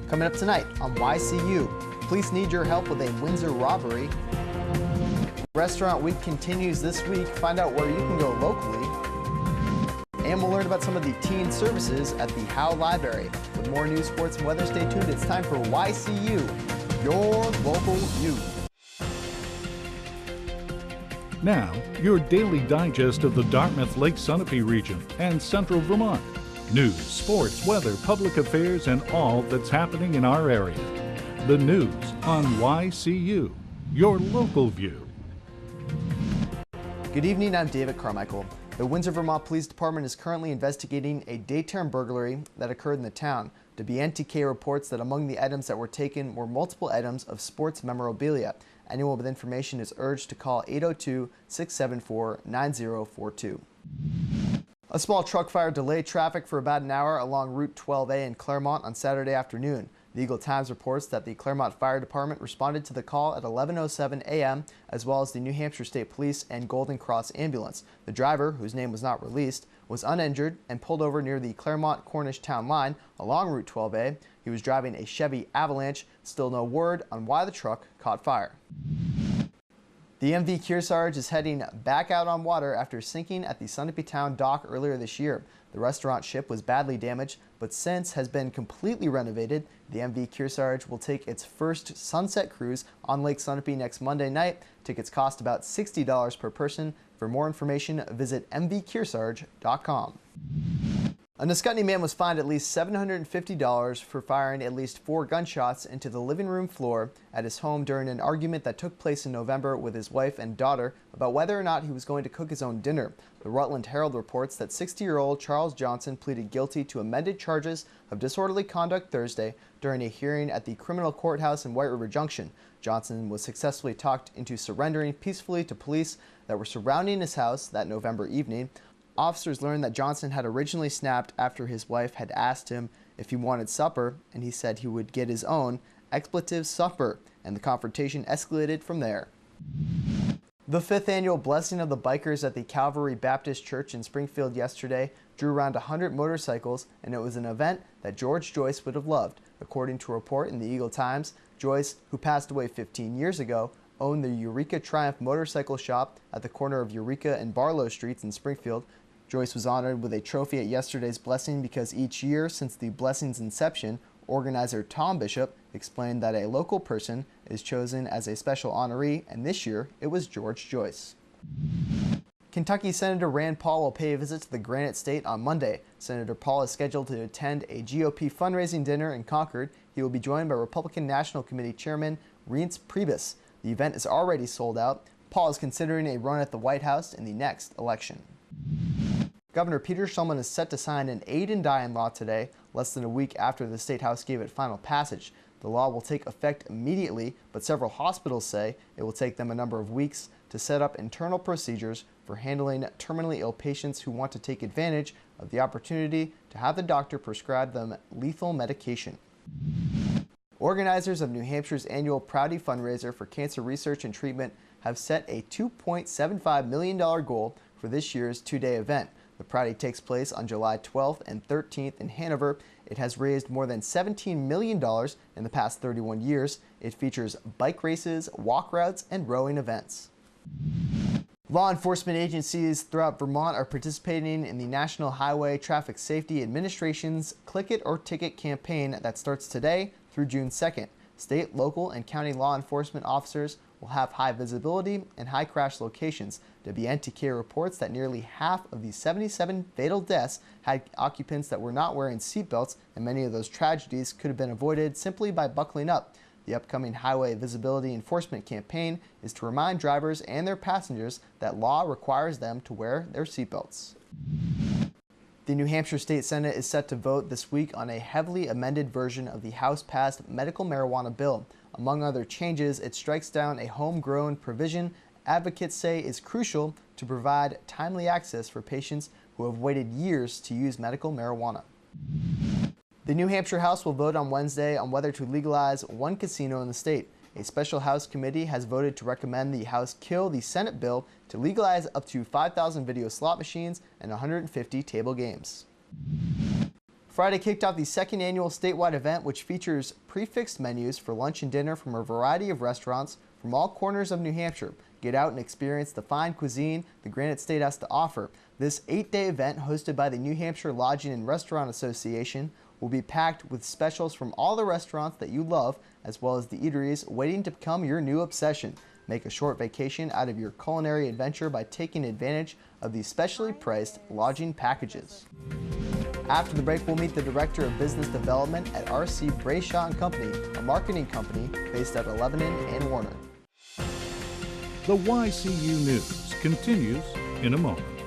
Coming up tonight on YCU, police need your help with a Windsor robbery. Restaurant Week continues this week. Find out where you can go locally. And we'll learn about some of the teen services at the Howe Library. With more news, sports, and weather, stay tuned. It's time for YCU, your local youth. Now, your daily digest of the Dartmouth Lake Sunapee region and central Vermont. News, sports, weather, public affairs, and all that's happening in our area. The news on YCU, your local view. Good evening, I'm David Carmichael. The Windsor, Vermont Police Department is currently investigating a daytime burglary that occurred in the town. WNTK reports that among the items that were taken were multiple items of sports memorabilia. Anyone with information is urged to call 802-674-9042. A small truck fire delayed traffic for about an hour along Route 12A in Claremont on Saturday afternoon. The Eagle Times reports that the Claremont Fire Department responded to the call at 11:07 a.m., as well as the New Hampshire State Police and Golden Cross ambulance. The driver, whose name was not released, was uninjured and pulled over near the Claremont-Cornish town line along Route 12A. He was driving a Chevy Avalanche. Still no word on why the truck caught fire. The MV Kearsarge is heading back out on water after sinking at the Sunapee Town dock earlier this year. The restaurant ship was badly damaged, but since has been completely renovated. The MV Kearsarge will take its first sunset cruise on Lake Sunapee next Monday night. Tickets cost about $60 per person. For more information, visit mvkearsarge.com. A Nescutney man was fined at least $750 for firing at least 4 gunshots into the living room floor at his home during an argument that took place in November with his wife and daughter about whether or not he was going to cook his own dinner. The Rutland Herald reports that 60-year-old Charles Johnson pleaded guilty to amended charges of disorderly conduct Thursday during a hearing at the criminal courthouse in White River Junction. Johnson was successfully talked into surrendering peacefully to police that were surrounding his house that November evening. Officers learned that Johnson had originally snapped after his wife had asked him if he wanted supper, and he said he would get his own expletive supper, and the confrontation escalated from there. The 5th annual Blessing of the Bikers at the Calvary Baptist Church in Springfield yesterday drew around 100 motorcycles, and it was an event that George Joyce would have loved. According to a report in the Eagle Times, Joyce, who passed away 15 years ago, owned the Eureka Triumph motorcycle shop at the corner of Eureka and Barlow Streets in Springfield. Joyce was honored with a trophy at yesterday's blessing because each year since the blessing's inception, organizer Tom Bishop explained that a local person is chosen as a special honoree, and this year it was George Joyce. Kentucky Senator Rand Paul will pay a visit to the Granite State on Monday. Senator Paul is scheduled to attend a GOP fundraising dinner in Concord. He will be joined by Republican National Committee Chairman Reince Priebus. The event is already sold out. Paul is considering a run at the White House in the next election. Governor Peter Shulman is set to sign an aid and dying law today, less than a week after the State House gave it final passage. The law will take effect immediately, but several hospitals say it will take them a number of weeks to set up internal procedures for handling terminally ill patients who want to take advantage of the opportunity to have the doctor prescribe them lethal medication. Organizers of New Hampshire's annual Proudy fundraiser for cancer research and treatment have set a $2.75 million goal for this year's 2-day event. The Proudy takes place on July 12th and 13th in Hanover. It has raised more than $17 million in the past 31 years. It features bike races, walk routes, and rowing events. Law enforcement agencies throughout Vermont are participating in the National Highway Traffic Safety Administration's Click It or Ticket campaign that starts today through June 2nd. State, local, and county law enforcement officers will have high visibility and high crash locations. WNTK reports that nearly half of the 77 fatal deaths had occupants that were not wearing seatbelts, and many of those tragedies could have been avoided simply by buckling up. The upcoming Highway Visibility Enforcement campaign is to remind drivers and their passengers that law requires them to wear their seatbelts. The New Hampshire State Senate is set to vote this week on a heavily amended version of the House-passed medical marijuana bill. Among other changes, it strikes down a homegrown provision advocates say is crucial to provide timely access for patients who have waited years to use medical marijuana. The New Hampshire House will vote on Wednesday on whether to legalize one casino in the state. A special House committee has voted to recommend the House kill the Senate bill to legalize up to 5,000 video slot machines and 150 table games. Friday kicked off the second annual statewide event, which features prefixed menus for lunch and dinner from a variety of restaurants from all corners of New Hampshire. Get out and experience the fine cuisine the Granite State has to offer. This 8-day event, hosted by the New Hampshire Lodging and Restaurant Association, will be packed with specials from all the restaurants that you love, as well as the eateries waiting to become your new obsession. Make a short vacation out of your culinary adventure by taking advantage of these specially priced lodging packages. After the break, we'll meet the Director of Business Development at R.C. Brayshaw & Company, a marketing company based out of Lebanon and Warner. The YCU News continues in a moment.